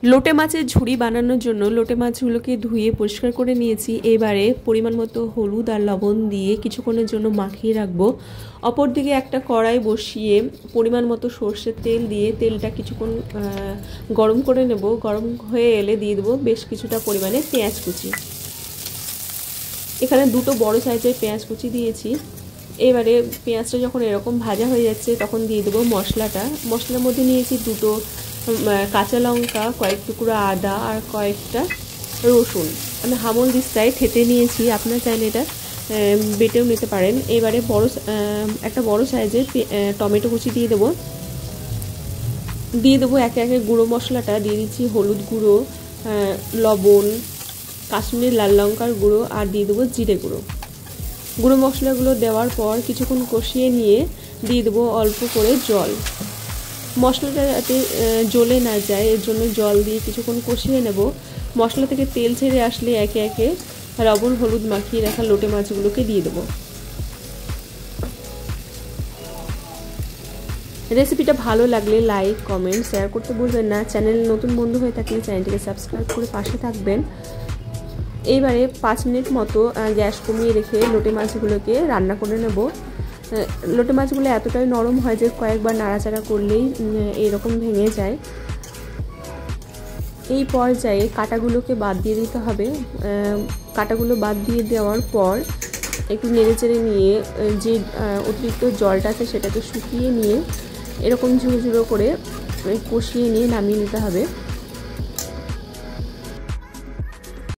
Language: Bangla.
লোটে মাছের ঝুড়ি বানানোর জন্য লোটে মাছগুলোকে ধুয়ে পরিষ্কার করে নিয়েছি। এবারে পরিমাণ মতো হলুদ আর লবণ দিয়ে কিছুক্ষণের জন্য মাখিয়ে রাখবো। অপরদিকে একটা কড়াই বসিয়ে পরিমাণ মতো সর্ষের তেল দিয়ে তেলটা কিছুক্ষণ গরম করে নেব। গরম হয়ে এলে দিয়ে দেবো বেশ কিছুটা পরিমাণে পেঁয়াজ কুচি। এখানে দুটো বড় সাইজের পেঁয়াজ কুচি দিয়েছি। এবারে পেঁয়াজটা যখন এরকম ভাজা হয়ে যাচ্ছে তখন দিয়ে দেবো মশলাটা। মশলার মধ্যে নিয়েছি দুটো কাঁচা লঙ্কা, কয়েক টুকরো আদা আর কয়েকটা রসুন। আমি হামল দিস্তায় থেতে নিয়েছি, আপনারা চাইলে এটা বেটেও নিতে পারেন। এবারে একটা বড় সাইজের টমেটো কুচি দিয়ে দেবো। একে একে গুঁড়ো মশলাটা দিয়ে দিচ্ছি। হলুদ গুঁড়ো, লবণ, কাশ্মীরি লাল লঙ্কার গুঁড়ো আর দিয়ে দেবো জিরে গুঁড়ো। গুঁড়ো মশলাগুলো দেওয়ার পর কিছুক্ষণ কষিয়ে নিয়ে দিয়ে দেবো অল্প করে জল। মশলাটা যাতে জ্বলে না যায় এর জন্য জল দিয়ে কিছুক্ষণ কষিয়ে নেব। মশলা থেকে তেল ছেড়ে আসলে একে একে লবণ হলুদ মাখিয়ে রাখা লোটে মাছগুলোকে দিয়ে দেবো। রেসিপিটা ভালো লাগলে লাইক, কমেন্ট, শেয়ার করতে ভুলবেন না। চ্যানেল নতুন বন্ধু হয়ে থাকলে চ্যানেলটিকে সাবস্ক্রাইব করে পাশে থাকবেন। এইবারে 5 মিনিট মতো গ্যাস কমিয়ে রেখে লোটে মাছগুলোকে রান্না করে নেব। লোটে মাছগুলো এতটাই নরম হয় যে কয়েকবার নাড়াচাড়া করলেই এরকম ভেঙে যায়। এই পর্যায়ে কাঁটাগুলোকে বাদ দিয়ে দিতে হবে। কাঁটাগুলো বাদ দিয়ে দেওয়ার পর একটু নেড়েচেড়ে নিয়ে যে অতিরিক্ত জলটা আছে সেটাকে শুকিয়ে নিয়ে এরকম ঝুড়ো ঝুড়ো করে কষিয়ে নিয়ে নামিয়ে নিতে হবে।